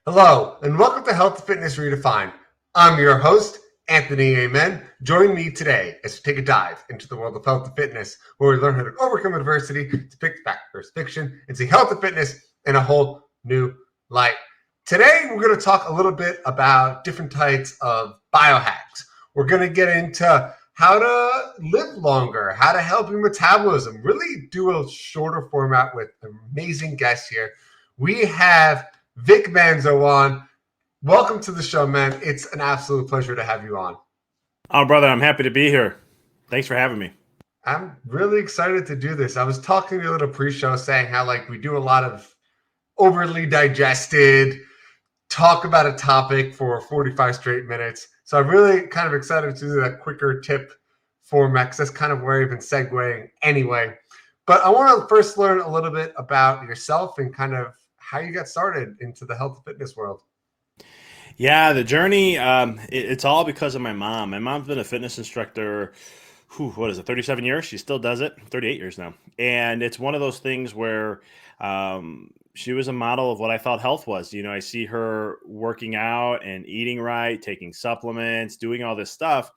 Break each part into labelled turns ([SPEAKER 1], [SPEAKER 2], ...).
[SPEAKER 1] Hello, and welcome to Health and Fitness Redefined. I'm your host, Anthony Amen. Join me today as we take a dive into the world of health and fitness, where we learn how to overcome adversity, depict fact versus fiction, and see health and fitness in a whole new light. Today, we're going to talk a little bit about different types of biohacks. We're going to get into how to live longer, how to help your metabolism, really do a shorter format with amazing guests here. We have Vic Manzo on. Welcome to the show, man. It's an absolute pleasure to have you on.
[SPEAKER 2] Oh, brother, I'm happy to be here. Thanks for having me.
[SPEAKER 1] I'm really excited to do this. I was talking to you a little pre-show saying how we do a lot of overly digested talk about a topic for 45 straight minutes. So I'm really kind of excited to do that quicker tip format because that's kind of where I've been segueing anyway. But I want to first learn a little bit about yourself and kind of how you got started into the health and fitness world.
[SPEAKER 2] Yeah, the journey, it's all because of my mom. My mom's been a fitness instructor, 37 years? She still does it, 38 years now. And it's one of those things where she was a model of what I thought health was. You know, I see her working out and eating right, taking supplements, doing all this stuff.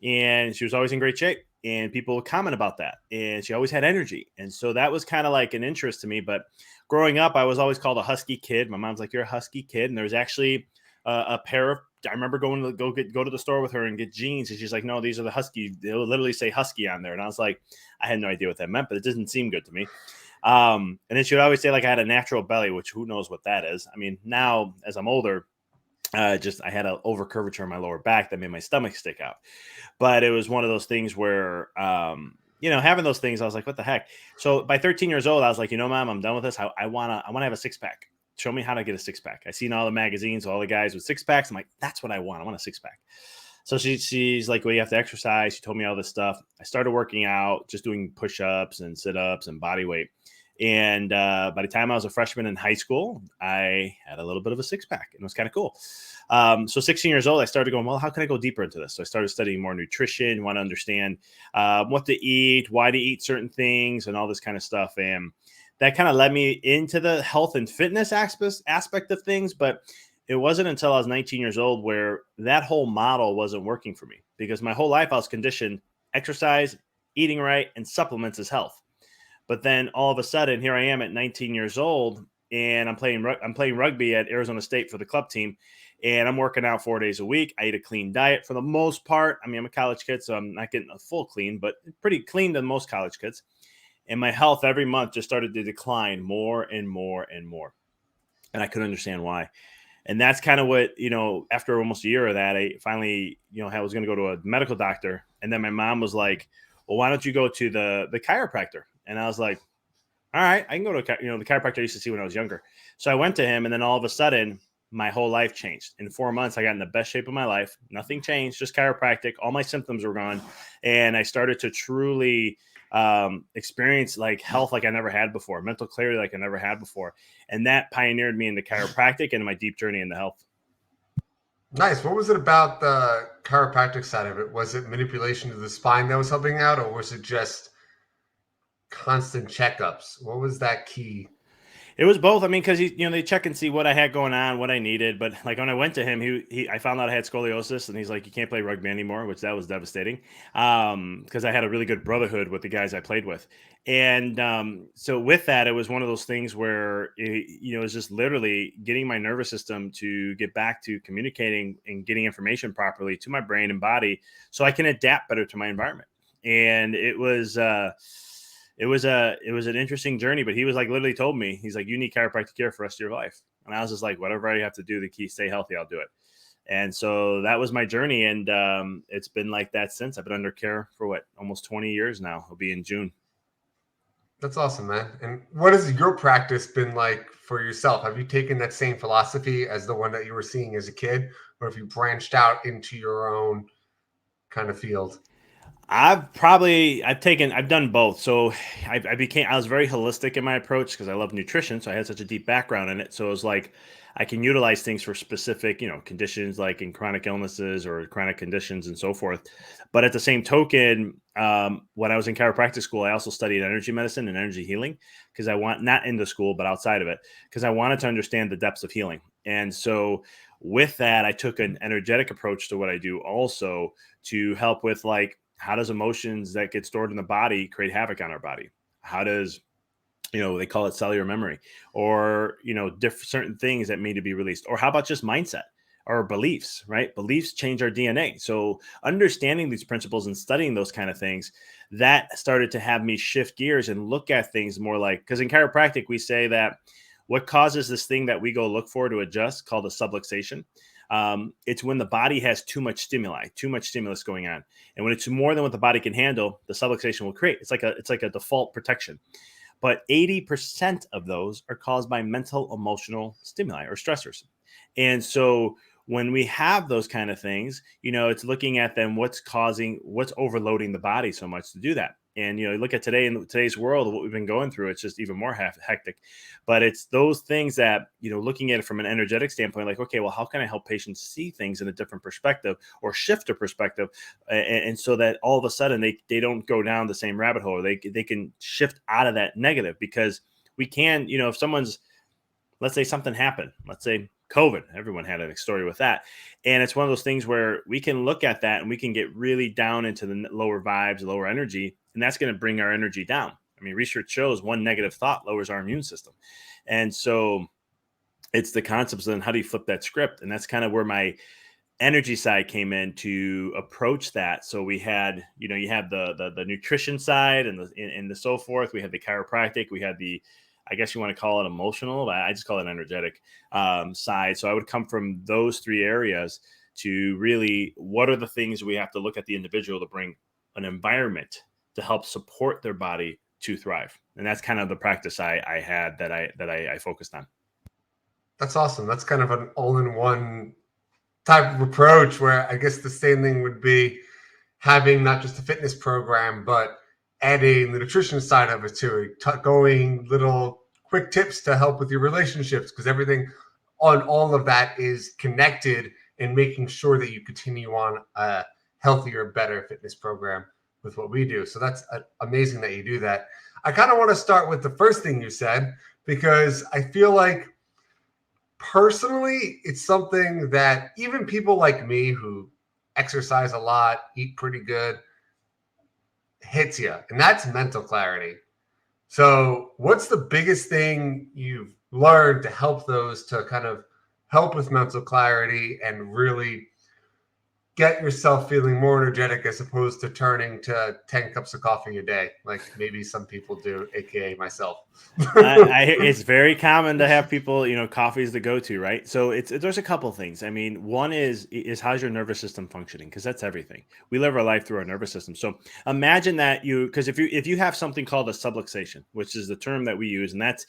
[SPEAKER 2] And she was always in great shape. And people would comment about that. And she always had energy. And so that was kind of like an interest to me. But growing up, I was always called a husky kid. My mom's like, "You're a husky kid." And there was actually a pair of, I remember going to go to the store with her and get jeans. And she's like, "No, these are the husky." They'll literally say husky on there. And I was like, I had no idea what that meant, but it didn't seem good to me. And then she would always say like I had a natural belly, which who knows what that is. I mean, now as I'm older, I had an over curvature in my lower back that made my stomach stick out. But it was one of those things where, having those things, I was like, what the heck? So by 13 years old, I was like, Mom, I'm done with this. I want to have a six pack. Show me how to get a six pack. I seen all the magazines, all the guys with six packs. I'm like, that's what I want. I want a six pack. So she's like, well, you have to exercise. She told me all this stuff. I started working out, just doing push-ups and sit-ups and body weight. And by the time I was a freshman in high school, I had a little bit of a six pack, and it was kind of cool. So 16 years old, I started going, well, how can I go deeper into this? So I started studying more nutrition, want to understand what to eat, why to eat certain things, and all this kind of stuff. And that kind of led me into the health and fitness aspect of things. But it wasn't until I was 19 years old where that whole model wasn't working for me, because my whole life I was conditioned exercise, eating right, and supplements is health. But then all of a sudden, here I am at 19 years old, and I'm playing rugby at Arizona State for the club team, and I'm working out 4 days a week. I eat a clean diet for the most part. I mean, I'm a college kid, so I'm not getting a full clean, but pretty clean than most college kids. And my health every month just started to decline more and more and more. And I couldn't understand why. And that's kind of what, after almost a year of that, I finally, I was going to go to a medical doctor. And then my mom was like, well, why don't you go to the chiropractor? And I was like, all right, I can go to, the chiropractor I used to see when I was younger. So I went to him, and then all of a sudden, my whole life changed. In 4 months, I got in the best shape of my life. Nothing changed, just chiropractic. All my symptoms were gone. And I started to truly experience like health like I never had before, mental clarity like I never had before. And that pioneered me into chiropractic and my deep journey into health.
[SPEAKER 1] Nice. What was it about the chiropractic side of it? Was it manipulation of the spine that was helping out, or was it just constant checkups? What was that key?
[SPEAKER 2] It was both. I mean, because they check and see what I had going on, what I needed. But like when I went to him, I found out I had scoliosis, and he's like, "You can't play rugby anymore," which that was devastating. Because I had a really good brotherhood with the guys I played with, and so with that, it was one of those things where it was just literally getting my nervous system to get back to communicating and getting information properly to my brain and body, so I can adapt better to my environment. And it was an interesting journey, but he was like literally told me, he's like, you need chiropractic care for the rest of your life. And I was just like, whatever I have to do to stay healthy, I'll do it. And so that was my journey. And it's been like that since. I've been under care for almost 20 years now. It'll be in June.
[SPEAKER 1] That's awesome, man. And what has your practice been like for yourself? Have you taken that same philosophy as the one that you were seeing as a kid, or have you branched out into your own kind of field?
[SPEAKER 2] I've done both. So I was very holistic in my approach because I love nutrition. So I had such a deep background in it. So it was like, I can utilize things for specific, conditions like in chronic illnesses or chronic conditions and so forth. But at the same token, when I was in chiropractic school, I also studied energy medicine and energy healing because not in the school, but outside of it, because I wanted to understand the depths of healing. And so with that, I took an energetic approach to what I do also to help with, like, how does emotions that get stored in the body create havoc on our body? How does, they call it cellular memory, or, different certain things that need to be released? Or how about just mindset or beliefs, right? Beliefs change our DNA. So understanding these principles and studying those kind of things, that started to have me shift gears and look at things more like, because in chiropractic, we say that what causes this thing that we go look for to adjust, called a subluxation, it's when the body has too much stimuli, too much stimulus going on. And when it's more than what the body can handle, the subluxation will create. It's like a default protection. But 80% of those are caused by mental, emotional stimuli or stressors. And so when we have those kind of things, it's looking at them, what's overloading the body so much to do that. And, look at today, in today's world, what we've been going through, it's just even more hectic. But it's those things that, looking at it from an energetic standpoint, like, okay, well, how can I help patients see things in a different perspective or shift a perspective? And so that all of a sudden they don't go down the same rabbit hole. They can shift out of that negative, because we can, if someone's, let's say something happened, let's say COVID, everyone had a story with that. And it's one of those things where we can look at that and we can get really down into the lower vibes, lower energy, and that's going to bring our energy down. I mean, research shows one negative thought lowers our immune system. And so it's the concepts, and how do you flip that script? And that's kind of where my energy side came in to approach that. So we had, you have the nutrition side and the so forth. We had the chiropractic. We had the, I guess you want to call it emotional, but I just call it energetic side. So I would come from those three areas to really, what are the things we have to look at the individual to bring an environment to help support their body to thrive. And that's kind of the practice I had that I focused on.
[SPEAKER 1] That's awesome. That's kind of an all-in-one type of approach, where I guess the same thing would be having not just a fitness program, but adding the nutrition side of it to it, going little quick tips to help with your relationships, because everything on all of that is connected, and making sure that you continue on a healthier, better fitness program with what we do. So that's amazing that you do that. I kind of want to start with the first thing you said, because I feel like personally, it's something that even people like me who exercise a lot, eat pretty good, hits you, and that's mental clarity. So, what's the biggest thing you've learned to help those to kind of help with mental clarity and really get yourself feeling more energetic, as opposed to turning to 10 cups of coffee a day, like maybe some people do, aka myself?
[SPEAKER 2] It's very common to have people, coffee is the go-to, right? So there's a couple things. I mean, one is how's your nervous system functioning? Because that's everything. We live our life through our nervous system. So imagine that because if you have something called a subluxation, which is the term that we use, and that's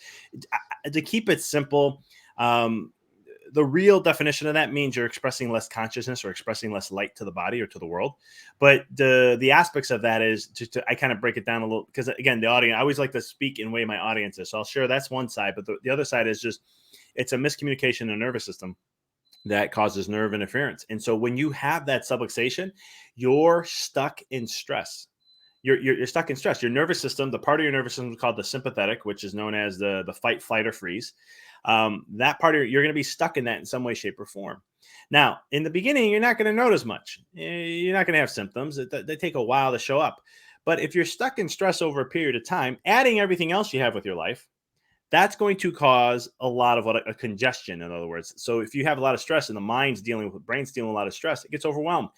[SPEAKER 2] to keep it simple. The real definition of that means you're expressing less consciousness or expressing less light to the body or to the world. But the aspects of that is I kind of break it down a little, because again, the audience, I always like to speak in way my audience is. So I'll share that's one side, but the other side is just, it's a miscommunication in the nervous system that causes nerve interference. And so when you have that subluxation, you're stuck in stress. You're stuck in stress. Your nervous system, the part of your nervous system is called the sympathetic, which is known as the fight, flight, or freeze. That part you're going to be stuck in that in some way, shape, or form. Now, in the beginning, you're not going to notice much. You're not going to have symptoms. They take a while to show up. But if you're stuck in stress over a period of time, adding everything else you have with your life, that's going to cause a lot of a congestion, in other words. So if you have a lot of stress and the brain's dealing with a lot of stress, it gets overwhelmed.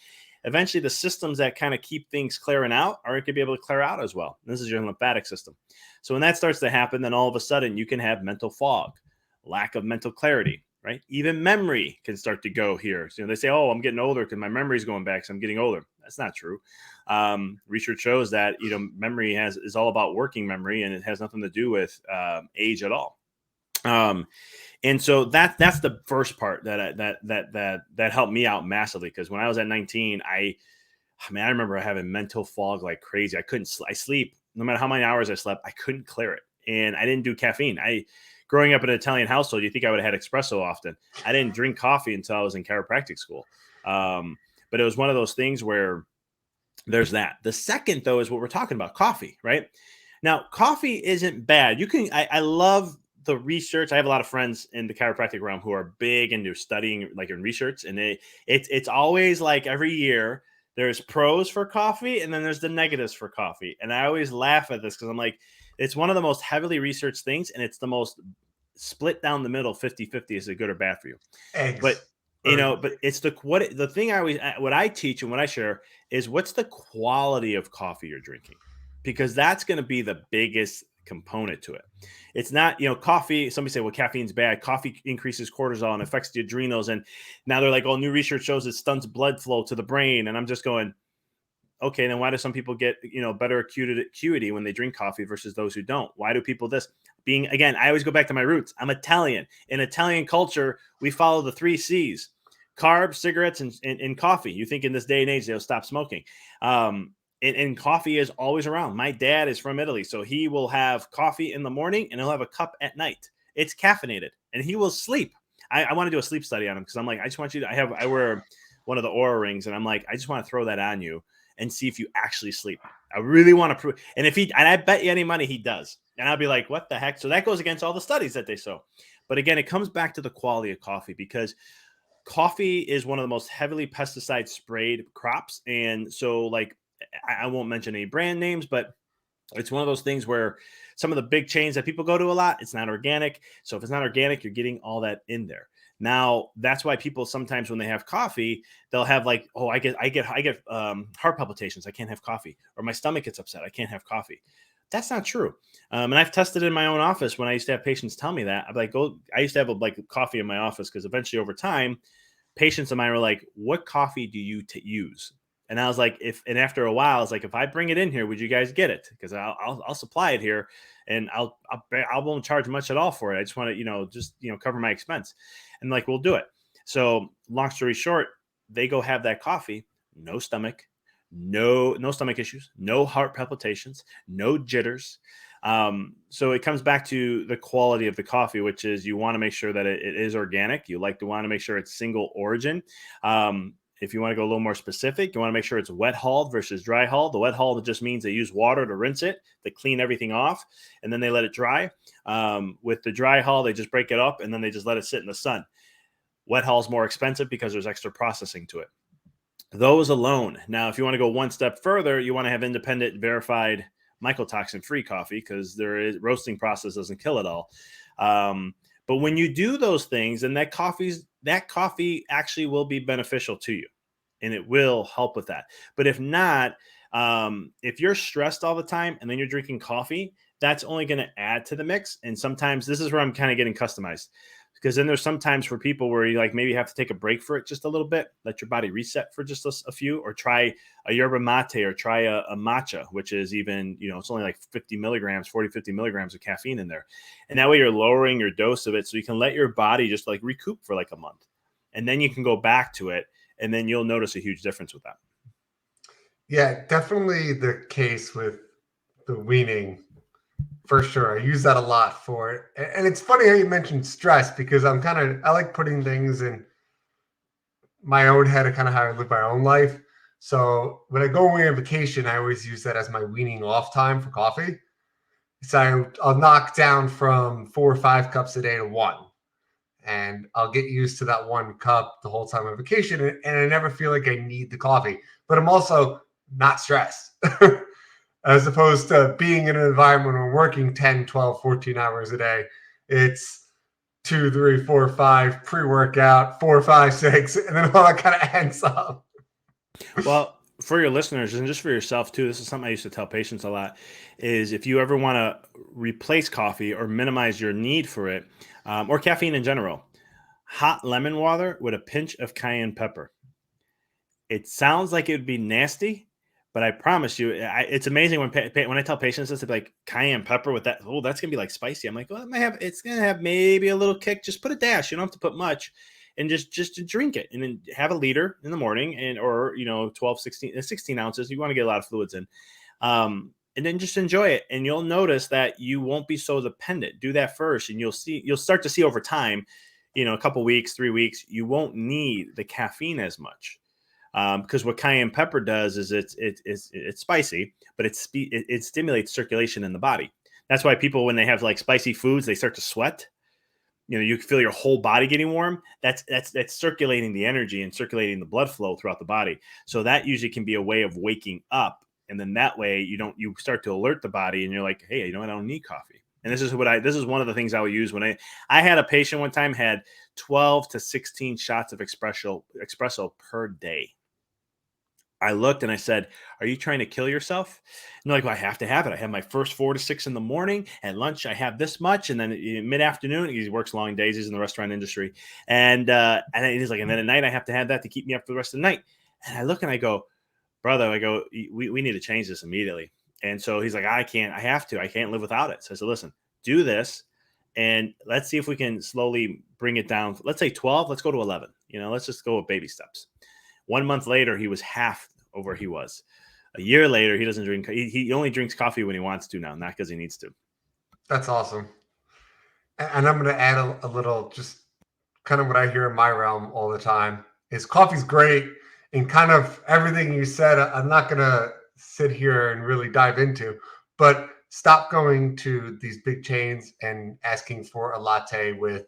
[SPEAKER 2] Eventually, the systems that kind of keep things clearing out are going to be able to clear out as well. This is your lymphatic system. So when that starts to happen, then all of a sudden you can have mental fog, lack of mental clarity, right? Even memory can start to go here. So they say, oh, I'm getting older because my memory's going back, so I'm getting older. That's not true. Research shows that, memory is all about working memory, and it has nothing to do with age at all. And so that's the first part that helped me out massively, because when I was at 19, man, I remember having mental fog like crazy. I sleep, no matter how many hours I slept, I couldn't clear it. And I didn't do caffeine. Growing up in an Italian household, you think I would have had espresso often. I didn't drink coffee until I was in chiropractic school. But it was one of those things where there's that. The second, though, is what we're talking about, coffee, right? Now, coffee isn't bad. I love the research. I have a lot of friends in the chiropractic realm who are big into studying, like in research, and it's always like every year there's pros for coffee and then there's the negatives for coffee. And I always laugh at this because I'm like, it's one of the most heavily researched things, and it's the most split down the middle, 50-50, is it good or bad for you? But
[SPEAKER 1] Eggs.
[SPEAKER 2] but it's the thing what I teach and what I share is what's the quality of coffee you're drinking, because that's going to be the biggest component to it. It's not, coffee. Somebody say, well, caffeine's bad. Coffee increases cortisol and affects the adrenals. And now they're like, oh, new research shows it stunts blood flow to the brain. And I'm just going, okay, then why do some people get, better acuity when they drink coffee versus those who don't? Why do people this? Again, I always go back to my roots. I'm Italian. In Italian culture, we follow the 3 C's: carbs, cigarettes, and coffee. You think in this day and age, they'll stop smoking. And coffee is always around. My dad is from Italy, so he will have coffee in the morning and he'll have a cup at night. It's caffeinated, and he will sleep. I want to do a sleep study on him because I'm like, I just want you to, I wear one of the Aura rings, and I'm like, I just want to throw that on you and see if you actually sleep. I really want to prove. And I bet you any money he does. And I'll be like, what the heck? So that goes against all the studies that they show. But again, it comes back to the quality of coffee, because coffee is one of the most heavily pesticide sprayed crops. And so, like, I won't mention any brand names, but it's one of those things where some of the big chains that people go to a lot, it's not organic. So if it's not organic, you're getting all that in there. Now, that's why people sometimes when they have coffee, they'll have like, oh, I get heart palpitations. I can't have coffee. Or my stomach gets upset. I can't have coffee. That's not true. And I've tested it in my own office when I used to have patients tell me that. I'm like, I used to have coffee in my office because eventually over time, patients of mine were like, what coffee do you use? And I was like, after a while, I was like, if I bring it in here, would you guys get it? Because I'll supply it here, and I won't charge much at all for it. I just want to, cover my expense. And like, we'll do it. So long story short, they go have that coffee, no stomach, no stomach issues, no heart palpitations, no jitters. So it comes back to the quality of the coffee, which is you want to make sure that it is organic. You want to make sure it's single origin. If you want to go a little more specific, you want to make sure it's wet hauled versus dry hauled. The wet hauled just means they use water to rinse it, to clean everything off, and then they let it dry. With the dry haul, they just break it up and then they just let it sit in the sun. Wet haul is more expensive because there's extra processing to it. Those alone. Now, if you want to go one step further, you want to have independent, verified, mycotoxin-free coffee, because roasting process doesn't kill it all. But when you do those things, then that coffee actually will be beneficial to you, and it will help with that. But if not, if you're stressed all the time and then you're drinking coffee, that's only going to add to the mix. And sometimes this is where I'm kind of getting customized, because then there's sometimes for people where you maybe have to take a break for it just a little bit, let your body reset for just a few, or try a yerba mate, or try a matcha, which is even, it's only like 50 milligrams of caffeine in there. And that way you're lowering your dose of it, so you can let your body just recoup for a month. And then you can go back to it, and then you'll notice a huge difference with that.
[SPEAKER 1] Yeah, definitely the case with the weaning. For sure. I use that a lot for it. And it's funny how you mentioned stress, because I like putting things in my own head of kind of how I live my own life. So when I go away on vacation, I always use that as my weaning off time for coffee. So I'll knock down from 4 or 5 cups a day to 1. And I'll get used to that 1 cup the whole time on vacation. And I never feel like I need the coffee. But I'm also not stressed. As opposed to being in an environment where we're working 10, 12, 14 hours a day. It's 2, 3, 4, 5 pre-workout, 4, 5, 6, and then all that kind of adds up.
[SPEAKER 2] Well, for your listeners and just for yourself too, this is something I used to tell patients a lot, is if you ever want to replace coffee or minimize your need for it, or caffeine in general, hot lemon water with a pinch of cayenne pepper. It sounds like it would be nasty, but I promise you, it's amazing when I tell patients this, they're like, cayenne pepper with that. Oh, that's gonna be spicy. I'm like, well, it's gonna have maybe a little kick. Just put a dash. You don't have to put much. and just to drink it, and then have a liter in the morning, or 12, 16 ounces. You want to get a lot of fluids in. And then just enjoy it, and you'll notice that you won't be so dependent. Do that first, and you'll start to see over time, a couple weeks, 3 weeks, you won't need the caffeine as much. Because what cayenne pepper does is it's spicy, but it stimulates circulation in the body. That's why people, when they have like spicy foods, they start to sweat. You can feel your whole body getting warm. That's circulating the energy and circulating the blood flow throughout the body. So that usually can be a way of waking up. And then that way you start to alert the body, and you're like, hey, I don't need coffee. And this is one of the things I would use when I had a patient one time had 12 to 16 shots of espresso per day. I looked and I said, are you trying to kill yourself? And they're like, well, I have to have it. I have my first 4 to 6 in the morning. At lunch, I have this much. And then mid-afternoon, he works long days. He's in the restaurant industry. And he's like, and then at night, I have to have that to keep me up for the rest of the night. And I look and I go, brother, we need to change this immediately. And so he's like, I can't live without it. So I said, listen, do this. And let's see if we can slowly bring it down. Let's say 12, let's go to 11. Let's just go with baby steps. 1 month later, he was half of where he was. A year later, he doesn't drink. He only drinks coffee when he wants to now, not because he needs to.
[SPEAKER 1] That's awesome. And I'm going to add a little, just kind of what I hear in my realm all the time is coffee's great. And kind of everything you said, I'm not going to sit here and really dive into, but stop going to these big chains and asking for a latte with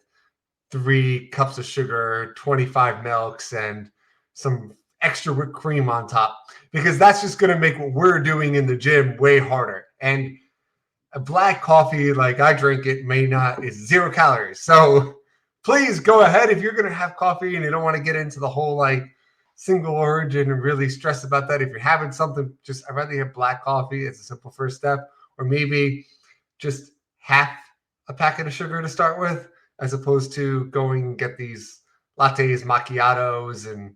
[SPEAKER 1] 3 cups of sugar, 25 milks, and some extra whipped cream on top, because that's just going to make what we're doing in the gym way harder. And a black coffee, like I drink it, is 0 calories. So please go ahead if you're going to have coffee and you don't want to get into the whole like single origin and really stress about that. If you're having something, I'd rather have black coffee as a simple first step, or maybe just half a packet of sugar to start with, as opposed to going and get these lattes, macchiatos, and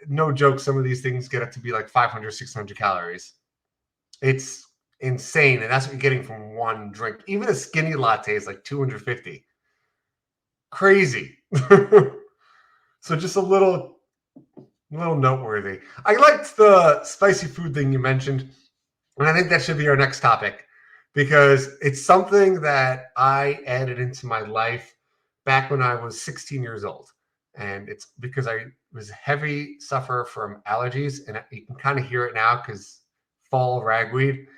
[SPEAKER 1] no joke, some of these things get up to be like 500, 600 calories. It's insane. And that's what you're getting from one drink. Even a skinny latte is like 250. Crazy. So just a little noteworthy. I liked the spicy food thing you mentioned. And I think that should be our next topic, because it's something that I added into my life back when I was 16 years old. And it's because I was heavy sufferer from allergies, and you can kind of hear it now because fall ragweed.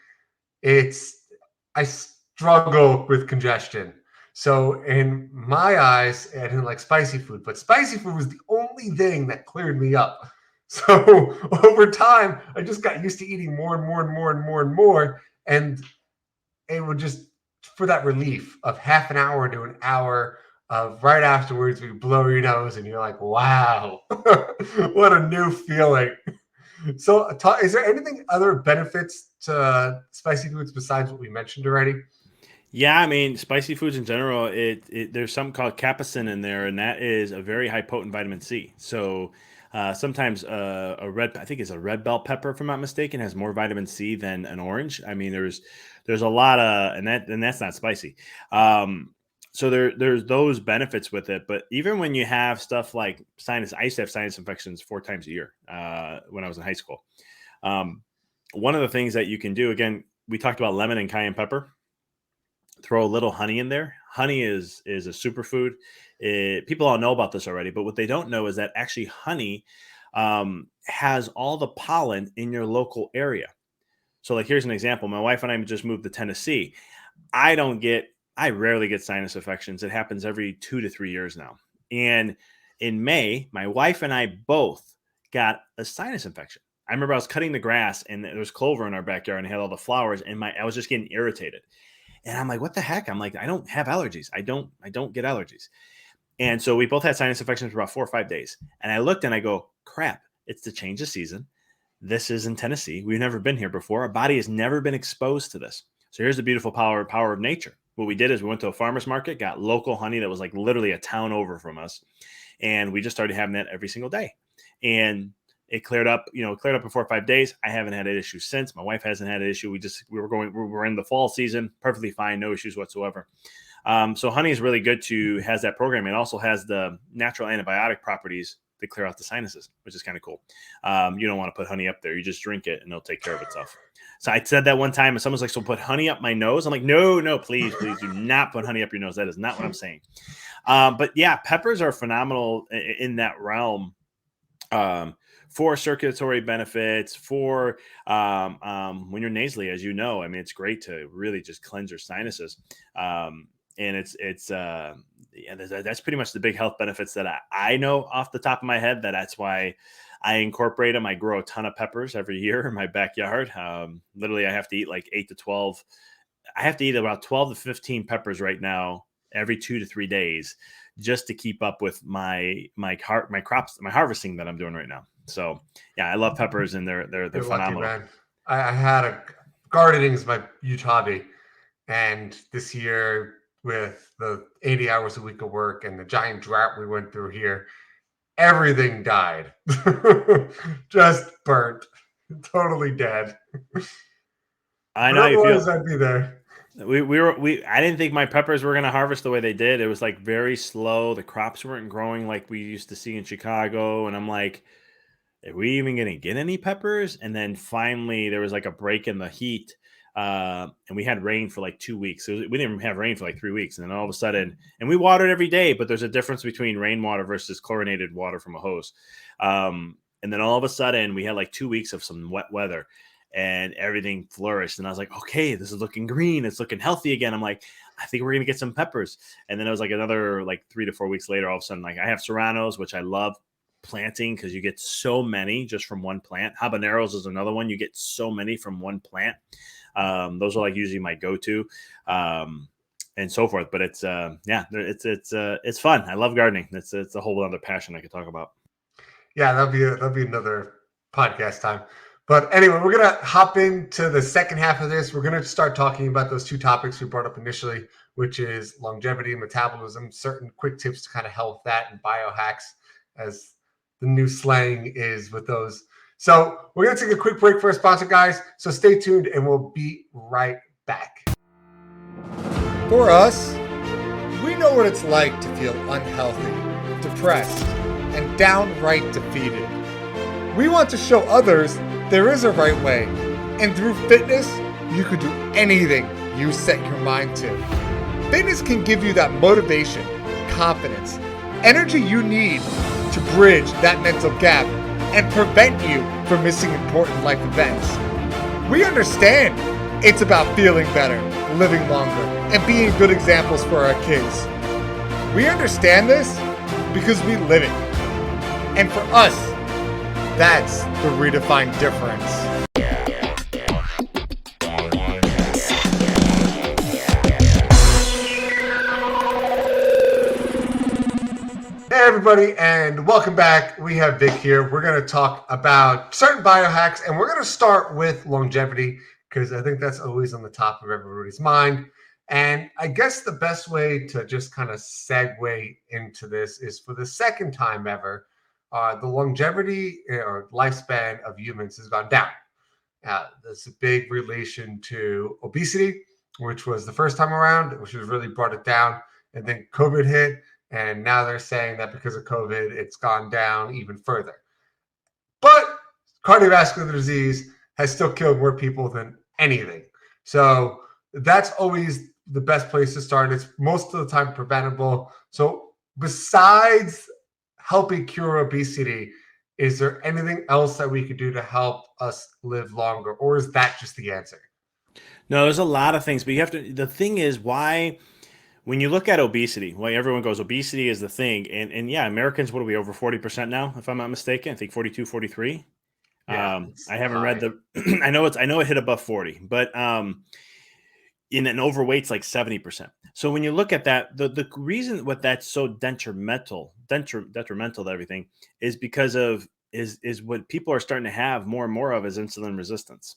[SPEAKER 1] I struggle with congestion. So in my eyes, I didn't like spicy food, but spicy food was the only thing that cleared me up. So over time, I just got used to eating more and more and more and more and more. And it would just, for that relief of half an hour to an hour of right afterwards, we blow your nose and you're like, wow, what a new feeling. So is there anything other benefits to spicy foods besides what we mentioned already?
[SPEAKER 2] Yeah, I mean, spicy foods in general, there's something called capsaicin in there, and that is a very high potent vitamin C. So sometimes I think it's a red bell pepper, if I'm not mistaken, has more vitamin C than an orange. I mean, there's a lot of, and that's not spicy. So there's those benefits with it. But even when you have stuff like sinus, I used to have sinus infections 4 times a year when I was in high school. One of the things that you can do, again, we talked about lemon and cayenne pepper. Throw a little honey in there. Honey is a superfood. People all know about this already, but what they don't know is that actually honey has all the pollen in your local area. So like, here's an example. My wife and I just moved to Tennessee. I rarely get sinus infections. It happens every 2 to 3 years now. And in May, my wife and I both got a sinus infection. I remember I was cutting the grass and there was clover in our backyard and it had all the flowers, and I was just getting irritated. And I'm like, what the heck? I'm like, I don't have allergies. I don't get allergies. And so we both had sinus infections for about 4 or 5 days. And I looked and I go, crap, it's the change of season. This is in Tennessee. We've never been here before. Our body has never been exposed to this. So here's the beautiful power of nature. What we did is we went to a farmer's market, got local honey that was like literally a town over from us. And we just started having that every single day. And it cleared up in 4 or 5 days. I haven't had an issue since. My wife hasn't had an issue. We're in the fall season, perfectly fine, no issues whatsoever. So honey is really good has that program. It also has the natural antibiotic properties to clear out the sinuses, which is kind of cool. You don't want to put honey up there. You just drink it and it'll take care of itself. So I said that one time and someone's like, so put honey up my nose. I'm like, no, please do not put honey up your nose. That is not what I'm saying. But yeah, peppers are phenomenal in that realm. For circulatory benefits, for when you're nasally, as you know, I mean, it's great to really just cleanse your sinuses. And that's pretty much the big health benefits that I know off the top of my head. That's why I incorporate them. I grow a ton of peppers every year in my backyard. Literally, I have to eat like 8 to 12. I have to eat about 12 to 15 peppers right now every 2 to 3 days just to keep up with my crops, my harvesting that I'm doing right now. So yeah, I love peppers and they're
[SPEAKER 1] You're lucky,
[SPEAKER 2] phenomenal.
[SPEAKER 1] man. I had gardening is my huge hobby. And this year, with the 80 hours a week of work and the giant drought we went through here, everything died. Just burnt. Totally dead.
[SPEAKER 2] I
[SPEAKER 1] But
[SPEAKER 2] know how you feel.
[SPEAKER 1] otherwise, I'd be there.
[SPEAKER 2] I didn't think my peppers were going to harvest the way they did. It was like very slow. The crops weren't growing like we used to see in Chicago. And I'm like, are we even going to get any peppers? And then finally there was like a break in the heat. And we had rain for like 2 weeks. We didn't have rain for like 3 weeks. And then all of a sudden, and we watered every day, but there's a difference between rainwater versus chlorinated water from a hose. And then all of a sudden we had like 2 weeks of some wet weather and everything flourished. And I was like, okay, this is looking green. It's looking healthy again. I'm like, I think we're going to get some peppers. And then it was like another like 3 to 4 weeks later, all of a sudden, like I have serranos, which I love planting because you get so many just from one plant. Habaneros is another one. You get so many from one plant. Those are like usually my go-to, and so forth. But it's it's fun. I love gardening. It's a whole other passion I could talk about.
[SPEAKER 1] Yeah, that'll be another podcast time. But anyway, we're gonna hop into the second half of this. We're gonna start talking about those two topics we brought up initially, which is longevity and metabolism, certain quick tips to kind of help that, and biohacks, as the new slang is with those. So we're gonna take a quick break for a sponsor, guys. So stay tuned, and we'll be right back. For us, we know what it's like to feel unhealthy, depressed, and downright defeated. We want to show others there is a right way, and through fitness, you can do anything you set your mind to. Fitness can give you that motivation, confidence, energy you need to bridge that mental gap and prevent you from missing important life events. We understand it's about feeling better, living longer, and being good examples for our kids. We understand this because we live it. And for us, that's the redefined difference. Hey everybody, and welcome back. We have Vic here. We're going to talk about certain biohacks, and we're going to start with longevity because I think that's always on the top of everybody's mind. And I guess the best way to just kind of segue into this is for the second time ever, the longevity or lifespan of humans has gone down. There's a big relation to obesity, which was the first time around, which has really brought it down. And then COVID hit, and now they're saying that because of COVID, it's gone down even further. But cardiovascular disease has still killed more people than anything. So that's always the best place to start. It's most of the time preventable. So besides helping cure obesity, is there anything else that we could do to help us live longer? Or is that just the answer?
[SPEAKER 2] No, there's a lot of things, but the thing is why, when you look at obesity, well, everyone goes, obesity is the thing. And yeah, Americans, what are we, over 40% now, if I'm not mistaken? I think 42, 43.
[SPEAKER 1] Yeah,
[SPEAKER 2] I haven't
[SPEAKER 1] high.
[SPEAKER 2] read I know it hit above 40, but in an overweight's like 70%. So when you look at that, the reason what that's so detrimental to everything is because of is what people are starting to have more and more of is insulin resistance.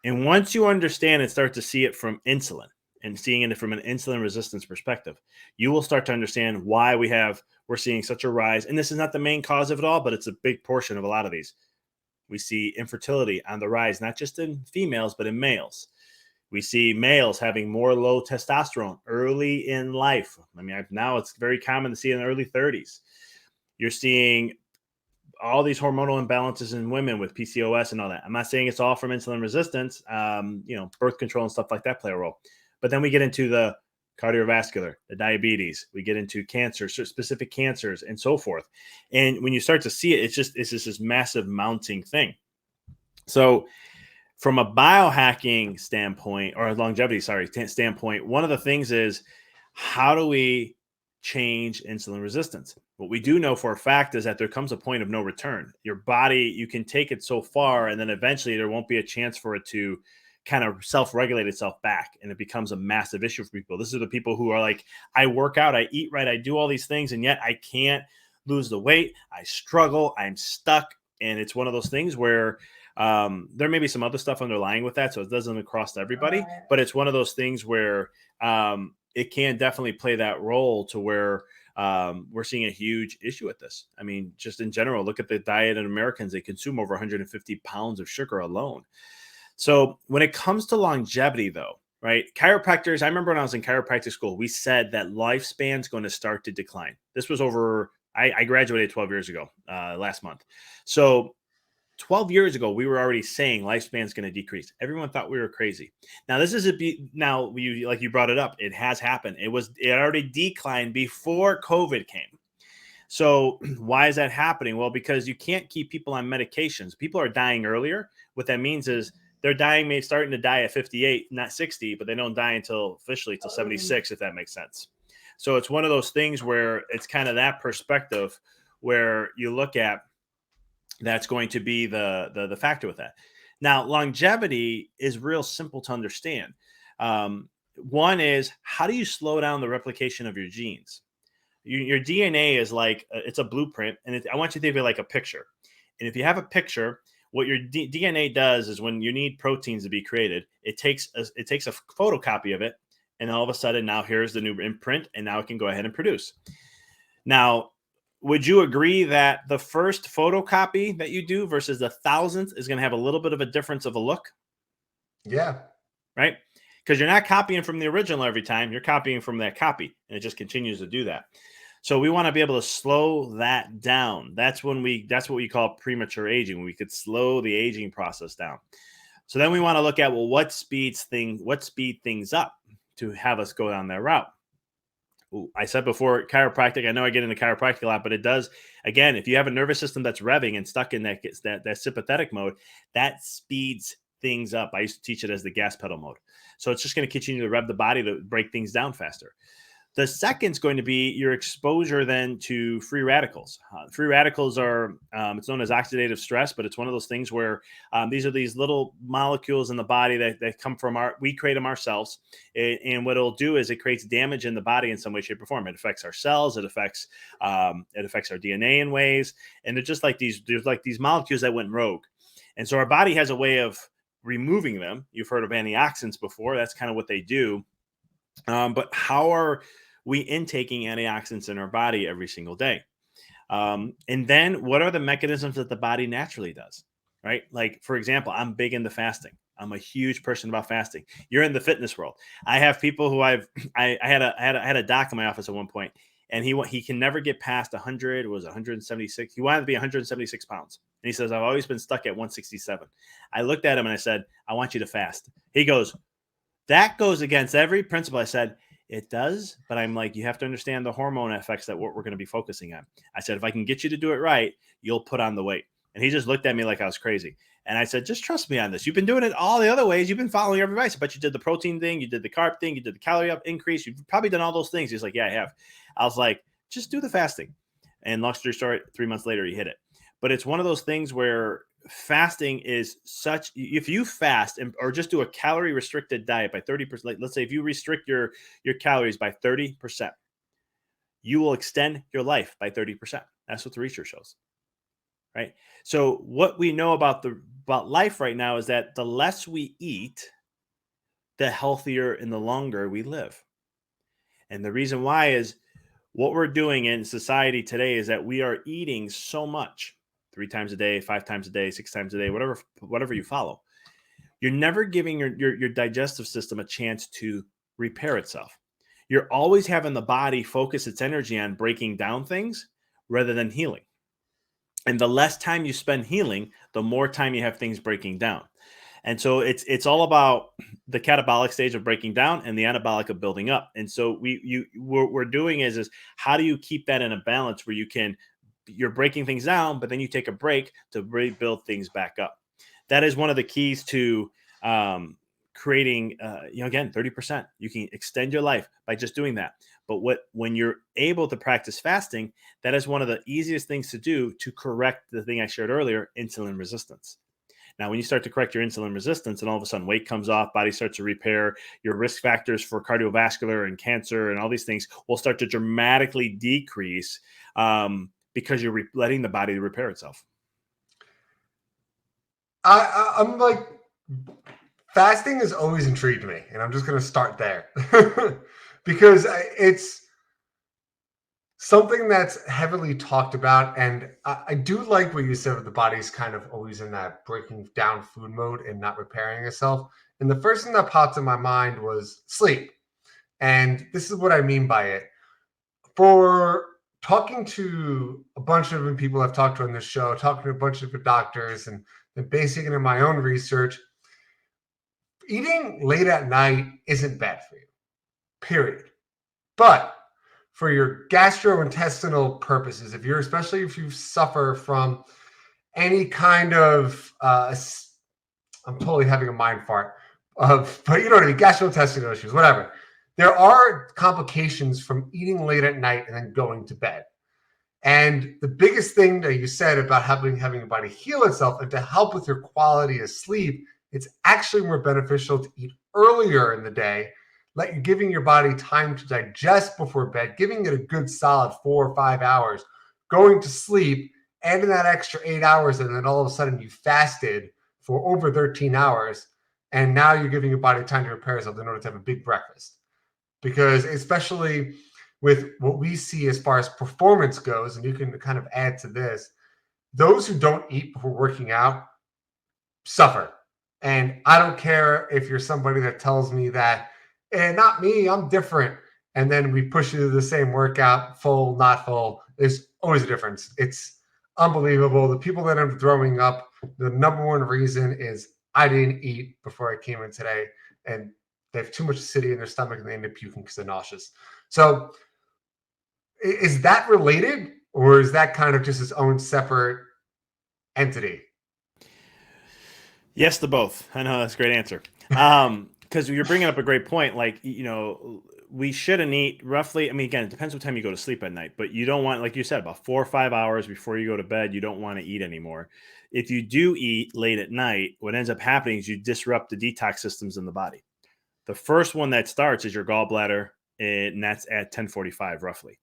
[SPEAKER 2] And once you understand and start to see it from insulin and seeing it from an insulin resistance perspective, you will start to understand why we're seeing such a rise. And this is not the main cause of it all, but it's a big portion of a lot of these. We see infertility on the rise, not just in females, but in males. We see males having more low testosterone early in life. I mean, now it's very common to see in the early 30s. You're seeing all these hormonal imbalances in women with PCOS and all that. I'm not saying it's all from insulin resistance. Birth control and stuff like that play a role. But then we get into the cardiovascular, the diabetes. We get into cancer, specific cancers, and so forth. And when you start to see it, it's just this massive mounting thing. So from a biohacking standpoint or a longevity, standpoint, one of the things is, how do we change insulin resistance? What we do know for a fact is that there comes a point of no return. Your body, you can take it so far, and then eventually there won't be a chance for it to kind of self-regulate itself back, and it becomes a massive issue for people. This is the people who are like, I work out, I eat right, I do all these things, and yet I can't lose the weight. I struggle, I'm stuck. And it's one of those things where there may be some other stuff underlying with that, so it doesn't cross everybody, but it's one of those things where it can definitely play that role to where we're seeing a huge issue with this. I mean, just in general, look at the diet in Americans. They consume over 150 pounds of sugar alone. So when it comes to longevity, though, right? Chiropractors, I remember when I was in chiropractic school, we said that lifespan is going to start to decline. This was I graduated 12 years ago, last month. So 12 years ago, we were already saying lifespan is going to decrease. Everyone thought we were crazy. Now, this is like you brought it up. It has happened. It already declined before COVID came. So why is that happening? Well, because you can't keep people on medications. People are dying earlier. What that means is they're starting to die at 58, not 60, but they don't die until 76, if that makes sense. So it's one of those things where it's kind of that perspective where you look at, that's going to be the factor with that. Now, longevity is real simple to understand. One is, how do you slow down the replication of your genes? Your DNA is like, it's a blueprint, and I want you to think of it like a picture. And if you have a picture, what your DNA does is, when you need proteins to be created, it takes a photocopy of it, and all of a sudden, now here's the new imprint, and now it can go ahead and produce. Now, would you agree that the first photocopy that you do versus the thousandth is going to have a little bit of a difference of a look?
[SPEAKER 1] Yeah.
[SPEAKER 2] Right? Because you're not copying from the original every time. You're copying from that copy, and it just continues to do that. So we want to be able to slow that down. That's what we call premature aging. We could slow the aging process down. So then we want to look at, well, what speed things up to have us go down that route? I said before, chiropractic. I know I get into chiropractic a lot, but it does, again, if you have a nervous system that's revving and stuck in that sympathetic mode, that speeds things up. I used to teach it as the gas pedal mode. So it's just going to continue to rev the body to break things down faster. The second is going to be your exposure then to free radicals. Free radicals are, it's known as oxidative stress, but it's one of those things where these are these little molecules in the body that come from we create them ourselves. And what it'll do is it creates damage in the body in some way, shape, or form. It affects our cells. It affects our DNA in ways. And they're just like there's like these molecules that went rogue. And so our body has a way of removing them. You've heard of antioxidants before. That's kind of what they do. But how are we intaking antioxidants in our body every single day? And then what are the mechanisms that the body naturally does, right? Like, for example, I'm big into fasting. I'm a huge person about fasting. You're in the fitness world. I have people who I had a doc in my office at one point, and he can never get past 100, was 176. He wanted to be 176 pounds. And he says, I've always been stuck at 167. I looked at him and I said, I want you to fast. He goes, that goes against every principle. I said, it does, but I'm like, you have to understand the hormone effects that what we're going to be focusing on. I said, if I can get you to do it right, you'll put on the weight. And he just looked at me like I was crazy. And I said, just trust me on this. You've been doing it all the other ways. You've been following every advice, but you did the protein thing, you did the carb thing, you did the calorie up increase. You've probably done all those things. He's like, yeah, I have. I was like, just do the fasting. And long story short, 3 months later, he hit it. But it's one of those things where fasting is such, if you fast or just do a calorie restricted diet by 30%, like let's say if you restrict your calories by 30%, you will extend your life by 30%. That's what the research shows, right? So what we know about life right now is that the less we eat, the healthier and the longer we live. And the reason why is what we're doing in society today is that we are eating so much, 3 times a day, 5 times a day, 6 times a day, whatever you follow. you're never giving your digestive system a chance to repair itself. You're always having the body focus its energy on breaking down things rather than healing. And the less time you spend healing, the more time you have things breaking down. And so it's all about the catabolic stage of breaking down and the anabolic of building up. And so what we're doing is how do you keep that in a balance where you're breaking things down, but then you take a break to rebuild things back up. That is one of the keys to creating, again, 30%. You can extend your life by just doing that. But when you're able to practice fasting, that is one of the easiest things to do to correct the thing I shared earlier, insulin resistance. Now, when you start to correct your insulin resistance and all of a sudden weight comes off, body starts to repair, your risk factors for cardiovascular and cancer and all these things will start to dramatically decrease because you're letting the body repair itself.
[SPEAKER 1] I'm like, fasting has always intrigued me, and I'm just going to start there because it's something that's heavily talked about. And I do like what you said, the body's kind of always in that breaking down food mode and not repairing itself. And the first thing that popped in my mind was sleep. And this is what I mean by it. For talking to a bunch of people I've talked to on this show, talking to a bunch of doctors, and basing it in my own research, eating late at night isn't bad for you, period. But for your gastrointestinal purposes, especially if you suffer from any kind of, I'm totally having a mind fart but you know what I mean, gastrointestinal issues, whatever. There are complications from eating late at night and then going to bed. And the biggest thing that you said about having your body heal itself and to help with your quality of sleep, it's actually more beneficial to eat earlier in the day, giving your body time to digest before bed, giving it a good solid 4 or 5 hours, going to sleep, adding that extra 8 hours, and then all of a sudden you fasted for over 13 hours. And now you're giving your body time to repair itself in order to have a big breakfast. Because especially with what we see as far as performance goes, and you can kind of add to this, those who don't eat before working out suffer. And I don't care if you're somebody that tells me that, not me, I'm different. And then we push you to the same workout, full, not full. There's always a difference. It's unbelievable. The people that I'm throwing up, the number one reason is I didn't eat before I came in today. And they have too much acidity in their stomach and they end up puking because they're nauseous. So is that related, or is that kind of just its own separate entity?
[SPEAKER 2] Yes to both. I know that's a great answer. Because you're bringing up a great point. Like, we shouldn't eat roughly. I mean, again, it depends what time you go to sleep at night, but you don't want, like you said, about 4 or 5 hours before you go to bed, you don't want to eat anymore. If you do eat late at night, what ends up happening is you disrupt the detox systems in the body. The first one that starts is your gallbladder, and that's at 10:45 roughly.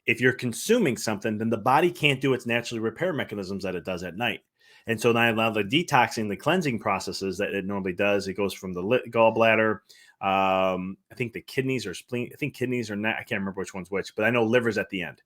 [SPEAKER 2] If you're consuming something, then the body can't do its natural repair mechanisms that it does at night. And so now the detoxing, the cleansing processes that it normally does, it goes from the gallbladder. I think the kidneys or spleen. I think kidneys are not. I can't remember which one's which, but I know liver's at the end.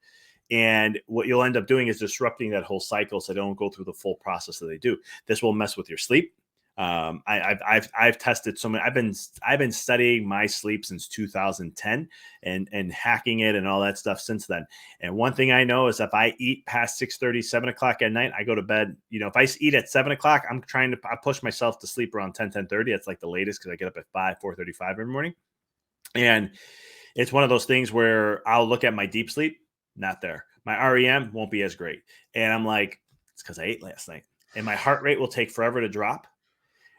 [SPEAKER 2] And what you'll end up doing is disrupting that whole cycle, so they don't go through the full process that they do. This will mess with your sleep. I've tested so many. I've been studying my sleep since 2010 and hacking it and all that stuff since then. And one thing I know is if I eat past 6:30, 7 o'clock at night, I go to bed. If I eat at 7 o'clock, I push myself to sleep around 10:30. That's like the latest because I get up at 4:35 every morning. And it's one of those things where I'll look at my deep sleep, not there. My REM won't be as great. And I'm like, it's because I ate last night. And my heart rate will take forever to drop.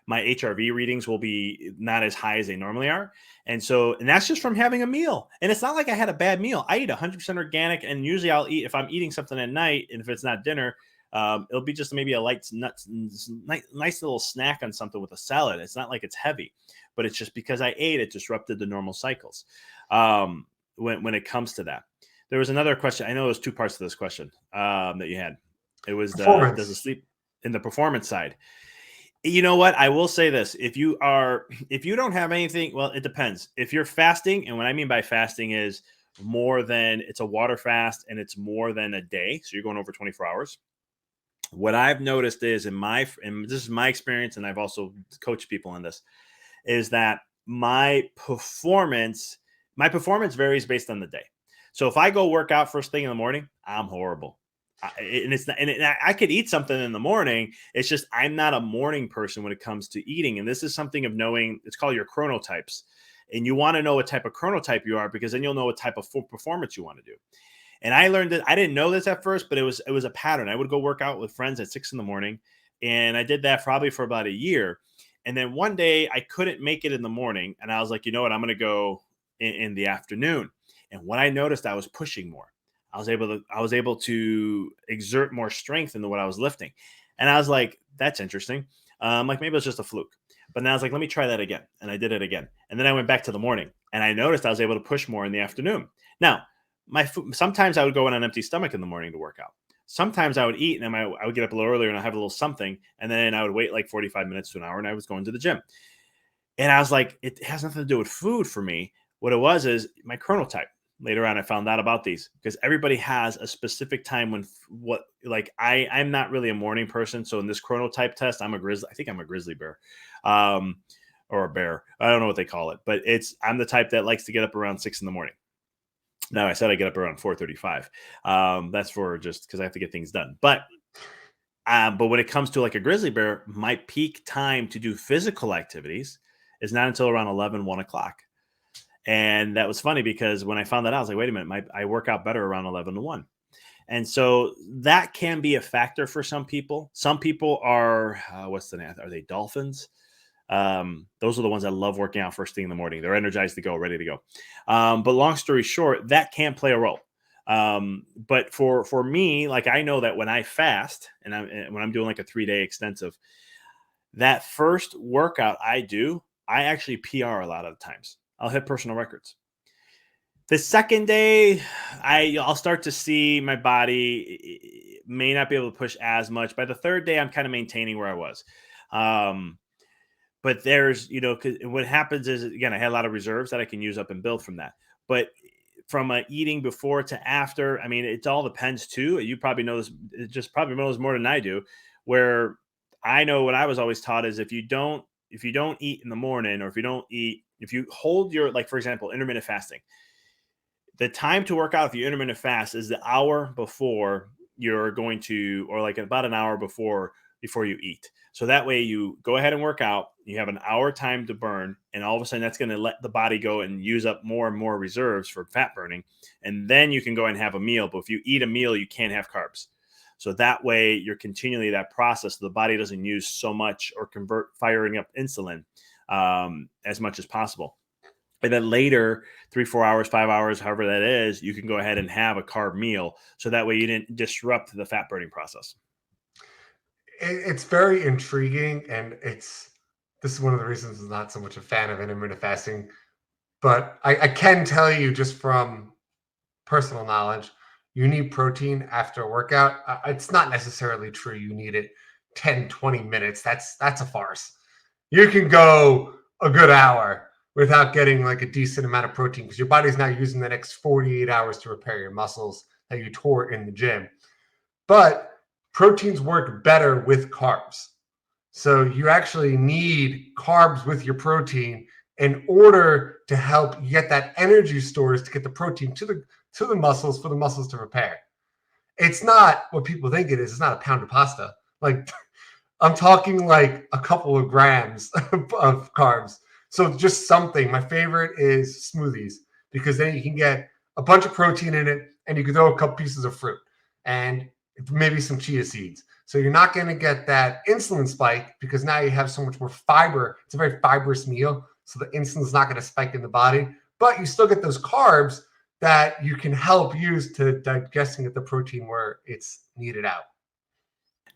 [SPEAKER 2] My HRV readings will be not as high as they normally are. And that's just from having a meal. And it's not like I had a bad meal. I eat 100% organic. And usually I'll eat, if I'm eating something at night, and if it's not dinner, it'll be just maybe a nice little snack on something with a salad. It's not like it's heavy, but it's just because I ate, it disrupted the normal cycles. When it comes to that, there was another question. I know there's 2 parts to this question that you had. It was does the sleep in the performance side. You know what? I will say this. If you don't have anything, well, it depends. If you're fasting, and what I mean by fasting is it's a water fast and it's more than a day. So you're going over 24 hours. What I've noticed is and this is my experience, and I've also coached people on this, is that my performance varies based on the day. So if I go work out first thing in the morning, I'm horrible. And it's not, I could eat something in the morning. It's just I'm not a morning person when it comes to eating. And this is something of knowing. It's called your chronotypes, and you want to know what type of chronotype you are, because then you'll know what type of full performance you want to do. And I learned that I didn't know this at first, but it was a pattern. I would go work out with friends at 6 in the morning, and I did that probably for about a year. And then one day I couldn't make it in the morning, and I was like, you know what, I'm going to go in the afternoon. And what I noticed, I was pushing more. I was able to exert more strength into what I was lifting, and I was like, that's interesting. Like maybe it was just a fluke. But then I was like, let me try that again, and I did it again. And then I went back to the morning, and I noticed I was able to push more in the afternoon. Now, sometimes I would go on an empty stomach in the morning to work out. Sometimes I would eat, and I would get up a little earlier and I have a little something, and then I would wait like 45 minutes to an hour, and I was going to the gym. And I was like, it has nothing to do with food for me. What it was is my chronotype. Later on, I found out about these because everybody has a specific time when I'm not really a morning person. So in this chronotype test, I'm a grizzly. I think I'm a grizzly bear, um, or a bear. I don't know what they call it, but I'm the type that likes to get up around 6 in the morning. Now I said I get up around 4:35. That's for just because I have to get things done. But when it comes to like a grizzly bear, my peak time to do physical activities is not until around 11, 1 o'clock. And that was funny because when I found that out, I was like, wait a minute, I work out better around 11 to 1. And so that can be a factor for some people. Some people are, what's the name? Are they dolphins? Those are the ones that love working out first thing in the morning. They're energized to go, ready to go. But long story short, that can play a role. But for me, like I know that when I fast and when I'm doing like a 3-day extensive, that first workout I do, I actually PR a lot of the times. I'll hit personal records. The second day, I'll start to see my body may not be able to push as much. By the third day, I'm kind of maintaining where I was. But there's, 'cause what happens is, again, I had a lot of reserves that I can use up and build from that. But from eating before to after, I mean, it all depends too. You probably know this, it just probably knows more than I do, where I know what I was always taught is if you don't eat in the morning, or if you hold your, like, for example, intermittent fasting, the time to work out if you intermittent fast is the hour before you're going to, or like about an hour before you eat. So that way you go ahead and work out, you have an hour time to burn, and all of a sudden that's going to let the body go and use up more and more reserves for fat burning. And then you can go and have a meal. But if you eat a meal, you can't have carbs. So that way you're continually that process. So the body doesn't use so much or convert firing up insulin as much as possible. And then later, 3, 4 hours, 5 hours, however that is, you can go ahead and have a carb meal. So that way you didn't disrupt the fat burning process.
[SPEAKER 1] It's very intriguing, and this is one of the reasons I'm not so much a fan of intermittent fasting. But I can tell you just from personal knowledge, you need protein after a workout. It's not necessarily true you need it 10, 20 minutes. That's a farce. You can go a good hour without getting like a decent amount of protein because your body's not using the next 48 hours to repair your muscles that you tore in the gym. But proteins work better with carbs. So you actually need carbs with your protein in order to help you get that energy stores to get the protein to the muscles for the muscles to repair. It's not what people think it is. It's not a pound of pasta. Like I'm talking like a couple of grams of carbs. So just something. My favorite is smoothies because then you can get a bunch of protein in it and you can throw a couple pieces of fruit and maybe some chia seeds. So you're not going to get that insulin spike because now you have so much more fiber. It's a very fibrous meal. So the insulin's not going to spike in the body, but you still get those carbs that you can help use to digesting the protein where it's needed out.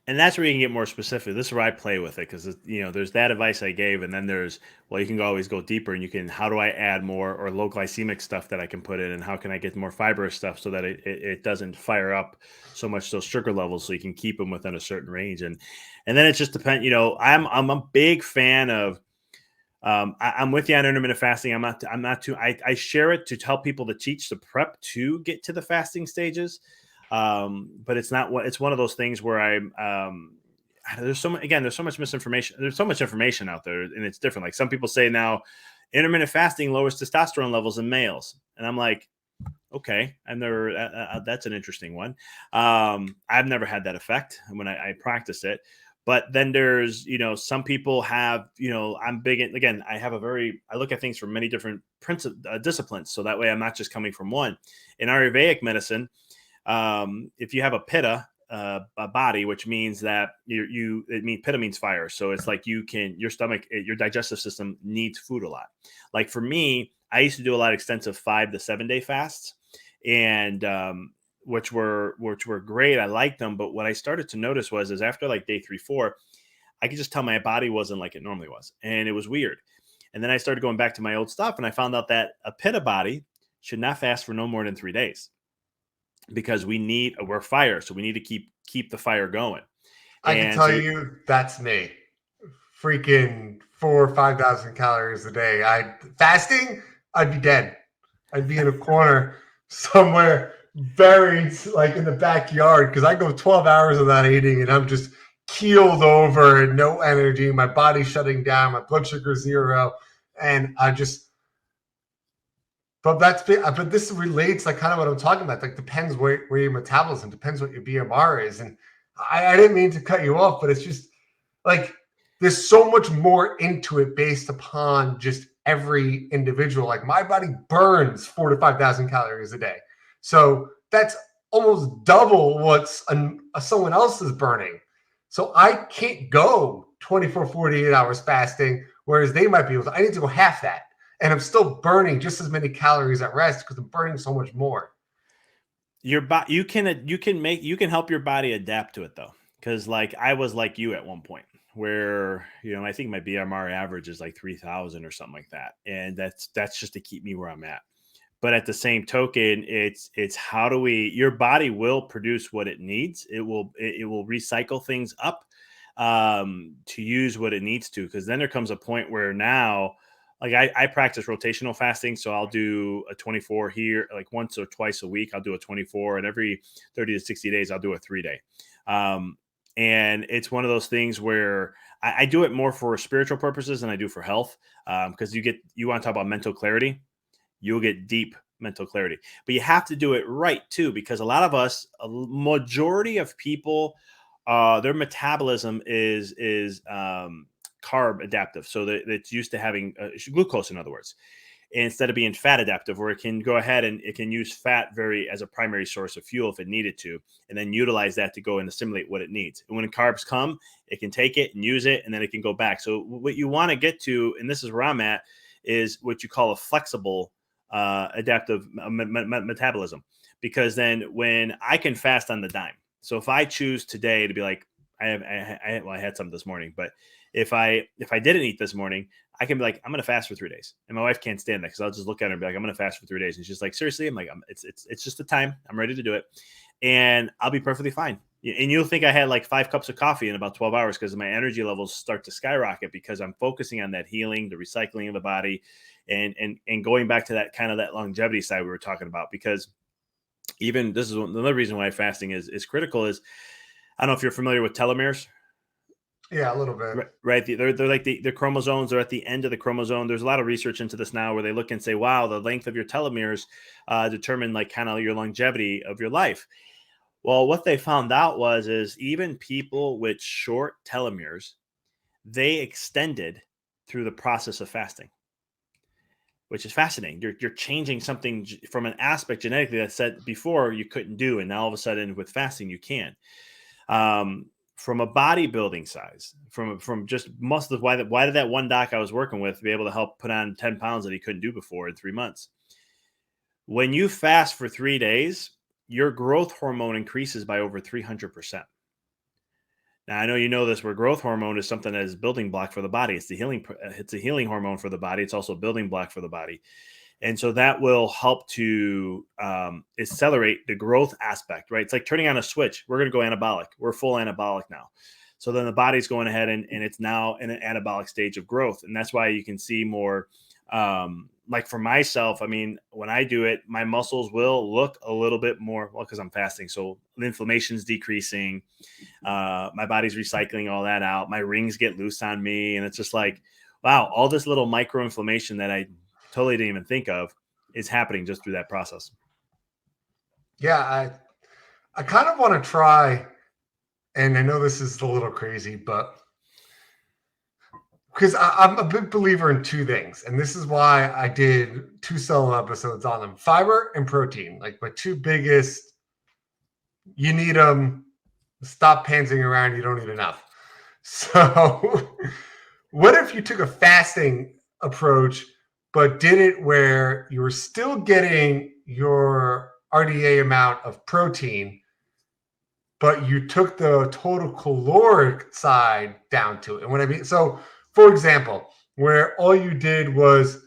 [SPEAKER 2] And that's where you can get more specific. This is where I play with it because there's that advice I gave, and then there's, well, you can always go deeper, and you can, how do I add more or low glycemic stuff that I can put in, and how can I get more fibrous stuff so that it doesn't fire up so much those sugar levels, so you can keep them within a certain range. And then it just depends. I'm a big fan of. I'm with you on intermittent fasting. I'm not too. I share it to help people to teach the prep to get to the fasting stages. But it's not what it's one of those things where there's there's so much misinformation. There's so much information out there, and it's different. Like some people say now, intermittent fasting lowers testosterone levels in males, and I'm like, okay, I've never. That's an interesting one. I've never had that effect when I practice it. But then there's, some people have, I'm big in, again, I look at things from many different disciplines. So that way I'm not just coming from one. In Ayurvedic medicine, if you have a pitta, a body, which means that pitta means fire. So it's like your stomach, your digestive system needs food a lot. Like for me, I used to do a lot of extensive 5 to 7 day fasts, and which were great. I liked them, but what I started to notice is after like day 3, 4, I could just tell my body wasn't like it normally was, and it was weird. And then I started going back to my old stuff, and I found out that a pitta body should not fast for no more than 3 days, because we're fire, so we need to keep the fire going.
[SPEAKER 1] I can
[SPEAKER 2] And
[SPEAKER 1] tell
[SPEAKER 2] so
[SPEAKER 1] you that's me. Freaking 4 or 5,000 calories a day. Fasting, I'd be dead. I'd be in a corner somewhere buried like in the backyard, because I go 12 hours without eating and I'm just keeled over and no energy. My body's shutting down. My blood sugar 0. And but this relates like kind of what I'm talking about. Like depends where your metabolism, depends what your BMR is. And I didn't mean to cut you off, but it's just like there's so much more into it based upon just every individual. Like my body burns 4 to 5,000 calories a day, so that's almost double what's someone else is burning. So I can't go 24, 48 hours fasting, whereas they might be able to. I need to go half that, and I'm still burning just as many calories at rest because I'm burning so much more.
[SPEAKER 2] your body, you can help your body adapt to it though, because like I was like you at one point where I think my BMR average is like 3,000 or something like that, and that's just to keep me where I'm at. But at the same token, it's how do we? Your body will produce what it needs. It will recycle things up to use what it needs to, because then there comes a point where now, like I practice rotational fasting, so I'll do a 24 here, like once or twice a week. I'll do a 24, and every 30 to 60 days, I'll do a 3-day. And it's one of those things where I do it more for spiritual purposes than I do for health, because you want to talk about mental clarity, you'll get deep mental clarity, but you have to do it right too, because a lot of us, a majority of people, their metabolism is carb adaptive, so that it's used to having glucose, in other words, instead of being fat adaptive, where it can go ahead and it can use fat as a primary source of fuel if it needed to, and then utilize that to go and assimilate what it needs. And when carbs come, it can take it and use it, and then it can go back. So what you want to get to, and this is where I'm at, is what you call a flexible adaptive metabolism, because then when I can fast on the dime, so if I choose today to be like, I had some this morning, but if I didn't eat this morning, I can be like, I'm going to fast for 3 days. And my wife can't stand that, because I'll just look at her and be like, I'm going to fast for 3 days. And she's like, seriously? I'm like, it's just the time. I'm ready to do it. And I'll be perfectly fine. And you'll think I had like 5 cups of coffee in about 12 hours, because my energy levels start to skyrocket, because I'm focusing on that healing, the recycling of the body, and going back to that kind of that longevity side we were talking about. Because even this is another reason why fasting is critical is, I don't know if you're familiar with telomeres.
[SPEAKER 1] Yeah, a little bit.
[SPEAKER 2] Right. They're like the chromosomes are at the end of the chromosome. There's a lot of research into this now where they look and say, wow, the length of your telomeres determine like kind of your longevity of your life. Well, what they found out is even people with short telomeres, they extended through the process of fasting, which is fascinating. You're changing something from an aspect genetically that said before you couldn't do, and now all of a sudden with fasting you can. From a bodybuilding size, from just muscle. Why did that one doc I was working with be able to help put on 10 pounds that he couldn't do before in 3 months? When you fast for 3 days, your growth hormone increases by over 300%. Now, I know you know this, where growth hormone is something that is building block for the body. It's a healing hormone for the body. It's also a building block for the body. And so that will help to accelerate the growth aspect, right? It's like turning on a switch. We're going to go anabolic. We're full anabolic now. So then the body's going ahead and it's now in an anabolic stage of growth. And that's why you can see more like for myself, I mean, when I do it, my muscles will look a little bit more, well, because I'm fasting. So the inflammation's decreasing. My body's recycling all that out. My rings get loose on me. And it's just like, wow, all this little micro inflammation that I totally didn't even think of is happening just through that process.
[SPEAKER 1] Yeah, I kind of want to try, and I know this is a little crazy, but because I'm a big believer in two things, and this is why I did 2 solo episodes on them: fiber and protein. Like my two biggest, you need them. Stop pantsing around. You don't need enough. So, what if you took a fasting approach, but did it where you were still getting your RDA amount of protein, but you took the total caloric side down to it? And what I mean, so for example, where all you did was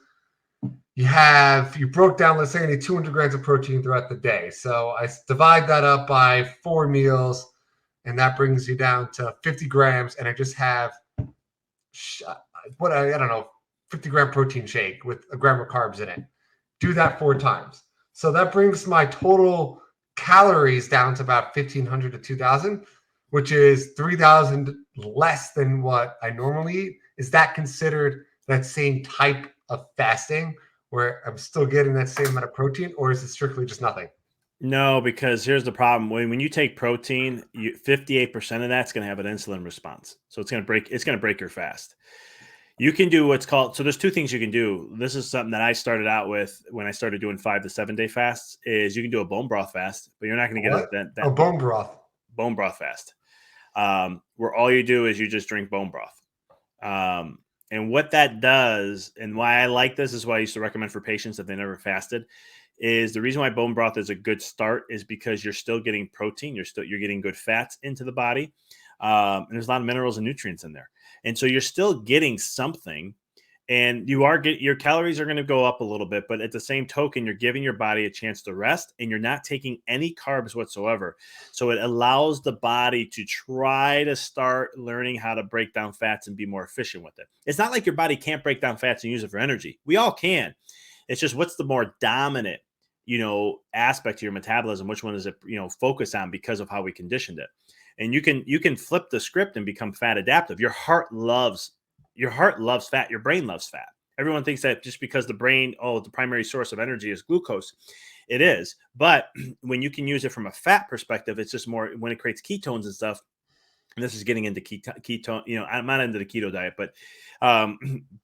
[SPEAKER 1] you broke down, let's say I need 200 grams of protein throughout the day. So I divide that up by 4 meals, and that brings you down to 50 grams. And I just have I don't know, 50-gram protein shake with a gram of carbs in it. Do that 4 times. So that brings my total calories down to about 1,500 to 2,000, which is 3,000 less than what I normally eat. Is that considered that same type of fasting where I'm still getting that same amount of protein, or is it strictly just nothing?
[SPEAKER 2] No, because here's the problem. When you take protein, 58% of that's going to have an insulin response. So it's going to break your fast. You can do what's called, so there's 2 things you can do. This is something that I started out with when I started doing 5 to 7 day fasts, is you can do a bone broth fast, but you're not going to
[SPEAKER 1] What?
[SPEAKER 2] get
[SPEAKER 1] Oh, bone broth.
[SPEAKER 2] bone broth fast, where all you do is you just drink bone broth. And what that does, and why I like this, is why I used to recommend for patients that they never fasted, is the reason why bone broth is a good start is because you're still getting protein, you're getting good fats into the body, and there's a lot of minerals and nutrients in there, and so you're still getting something, and your calories are going to go up a little bit, but at the same token, you're giving your body a chance to rest, and you're not taking any carbs whatsoever. So it allows the body to try to start learning how to break down fats and be more efficient with it. It's not like your body can't break down fats and use it for energy. We all can. It's just, what's the more dominant, aspect to your metabolism? Which one is it, focus on, because of how we conditioned it? And you can flip the script and become fat adaptive. Your heart loves fat. Your brain loves fat. Everyone thinks that just because the brain, the primary source of energy is glucose. It is. But when you can use it from a fat perspective, it's just more when it creates ketones and stuff. And this is getting into ketone. I'm not into the keto diet, but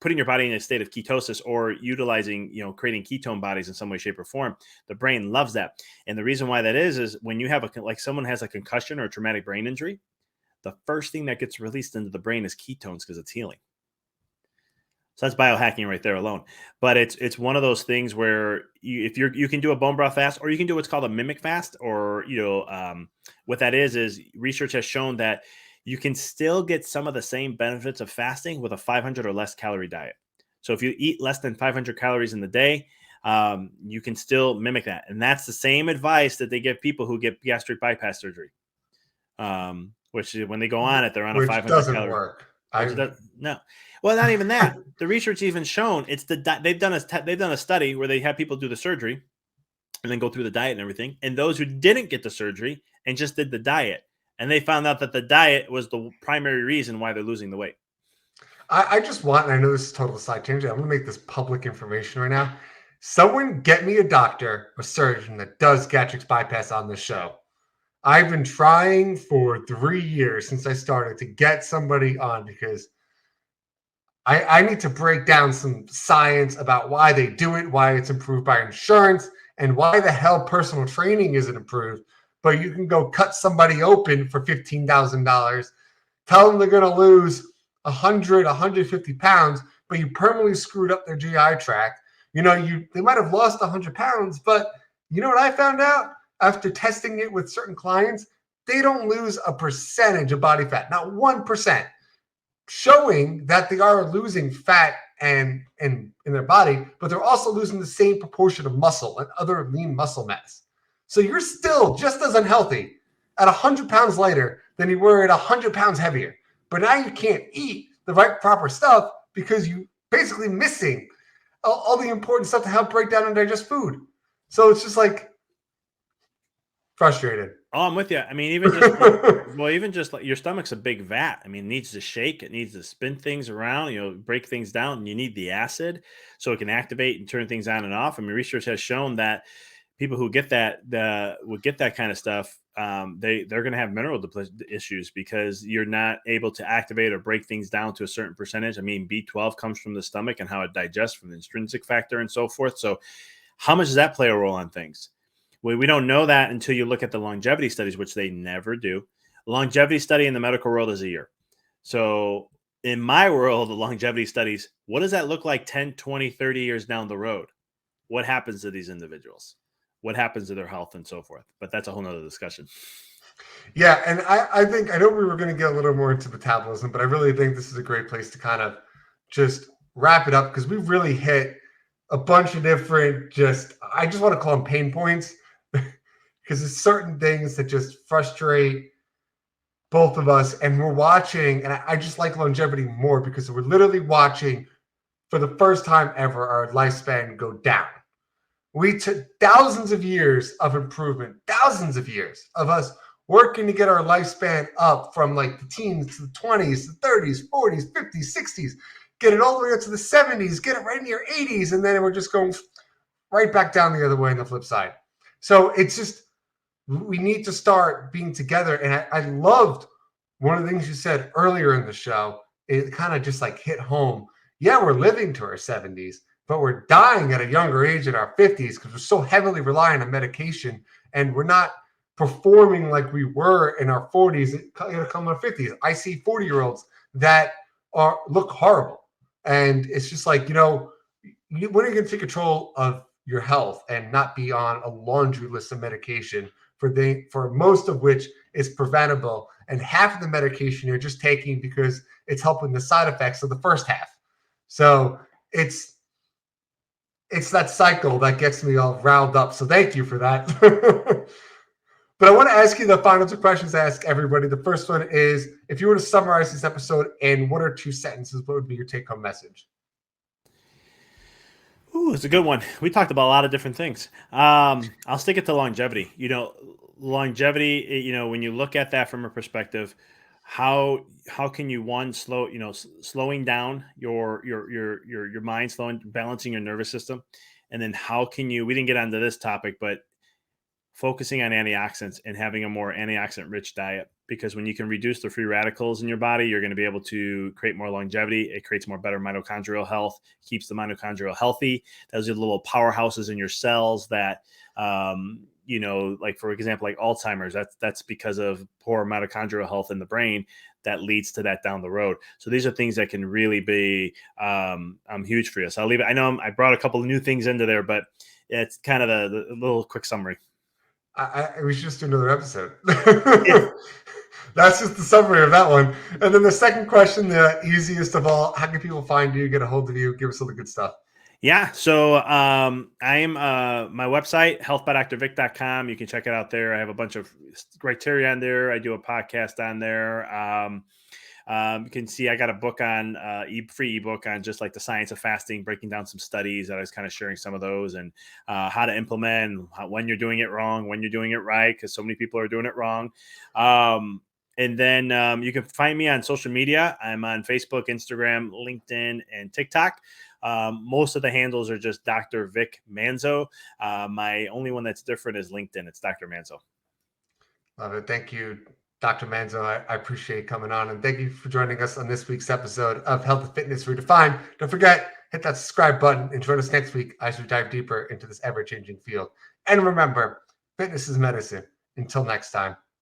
[SPEAKER 2] putting your body in a state of ketosis, or utilizing, creating ketone bodies in some way, shape, or form, the brain loves that. And the reason why that is when you have someone has a concussion or a traumatic brain injury, the first thing that gets released into the brain is ketones, because it's healing. So that's biohacking right there alone. But it's one of those things where you can do a bone broth fast, or you can do what's called a mimic fast, or what that is research has shown that you can still get some of the same benefits of fasting with a 500 or less calorie diet. So if you eat less than 500 calories in the day, you can still mimic that, and that's the same advice that they give people who get gastric bypass surgery. Which is when they go on it, they're on a 500
[SPEAKER 1] doesn't
[SPEAKER 2] calorie.
[SPEAKER 1] work.
[SPEAKER 2] No. Well, not even that. The research even shown they've done a study where they have people do the surgery and then go through the diet and everything, and those who didn't get the surgery and just did the diet, and they found out that the diet was the primary reason why they're losing the weight.
[SPEAKER 1] I just want, and I know this is total side tangent, I'm going to make this public information right now. Someone get me a doctor, a surgeon that does gastric bypass on this show. I've been trying for 3 years since I started to get somebody on, because I need to break down some science about why they do it, why it's improved by insurance, and why the hell personal training isn't improved. But you can go cut somebody open for $15,000, tell them they're going to lose 100, 150 pounds, but you permanently screwed up their GI tract. They might have lost 100 pounds, but you know what I found out after testing it with certain clients? They don't lose a percentage of body fat, not 1%. Showing that they are losing fat and in their body, but they're also losing the same proportion of muscle and other lean muscle mass. So you're still just as unhealthy at 100 pounds lighter than you were at 100 pounds heavier. But now you can't eat the right proper stuff because you basically missing all the important stuff to help break down and digest food. So it's just like frustrated.
[SPEAKER 2] Oh, I'm with you. I mean, even just like, well, even just like your stomach's a big vat. I mean, it needs to shake, it needs to spin things around, break things down, and you need the acid so it can activate and turn things on and off. I mean, research has shown that people who get would get that kind of stuff, they're going to have issues because you're not able to activate or break things down to a certain percentage. I mean, B12 comes from the stomach and how it digests from the intrinsic factor and so forth. So how much does that play a role on things? We don't know that until you look at the longevity studies, which they never do. A longevity study in the medical world is a year. So in my world, the longevity studies, what does that look like 10, 20, 30 years down the road? What happens to these individuals? What happens to their health and so forth? But that's a whole nother discussion.
[SPEAKER 1] Yeah, and I think, I know we were going to get a little more into metabolism, but I really think this is a great place to kind of just wrap it up, because we've really hit a bunch of different, I just want to call them pain points, because there's certain things that just frustrate both of us. And we're watching, and I just like longevity more because we're literally watching for the first time ever our lifespan go down. We took thousands of years of improvement, thousands of years of us working to get our lifespan up from like the teens to the 20s, the 30s, 40s, 50s, 60s, get it all the way up to the 70s, get it right in your 80s, and then we're just going right back down the other way on the flip side. So it's just, we need to start being together. And I loved one of the things you said earlier in the show. It kind of just like hit home. Yeah, we're living to our 70s, but we're dying at a younger age in our 50s because we're so heavily reliant on medication, and we're not performing like we were in our 40s. It's going to come in our 50s. I see 40-year-olds that look horrible. And it's just like, when are you going to take control of your health and not be on a laundry list of medication for most of which is preventable, and half of the medication you're just taking because it's helping the side effects of the first half. So it's that cycle that gets me all riled up. So thank you for that. But I want to ask you the final two questions I ask everybody. The first one is, if you were to summarize this episode in 1 or 2 sentences, what would be your take-home message?
[SPEAKER 2] Ooh, it's a good one. We talked about a lot of different things. I'll stick it to longevity. Longevity, when you look at that from a perspective, how can you slowing down your mind, balancing your nervous system, and then how can you, we didn't get onto this topic, but focusing on antioxidants and having a more antioxidant rich diet, because when you can reduce the free radicals in your body, you're going to be able to create more longevity. It creates better mitochondrial health, keeps the mitochondrial healthy. Those are the little powerhouses in your cells that, like for example, like Alzheimer's, that's because of poor mitochondrial health in the brain that leads to that down the road. So these are things that can really be huge for you. So I'll leave it. I know I brought a couple of new things into there, but it's kind of the little quick summary.
[SPEAKER 1] We should just do another episode.
[SPEAKER 2] Yeah.
[SPEAKER 1] That's just the summary of that one. And then the second question, the easiest of all, how can people find you, get a hold of you, give us all the good stuff?
[SPEAKER 2] Yeah. So I'm my website, healthbydrvic.com. You can check it out there. I have a bunch of criteria on there. I do a podcast on there. You can see I got a book on free ebook on just like the science of fasting, breaking down some studies that I was kind of sharing some of those, and how to implement, when you're doing it wrong, when you're doing it right, because so many people are doing it wrong. And then you can find me on social media. I'm on Facebook, Instagram, LinkedIn, and TikTok. Most of the handles are just Dr. Vic Manzo. My only one that's different is LinkedIn. It's Dr. Manzo.
[SPEAKER 1] Love it. Thank you, Dr. Manzo. I appreciate coming on, and thank you for joining us on this week's episode of Health and Fitness Redefined. Don't forget, hit that subscribe button and join us next week as we dive deeper into this ever-changing field. And remember, fitness is medicine. Until next time.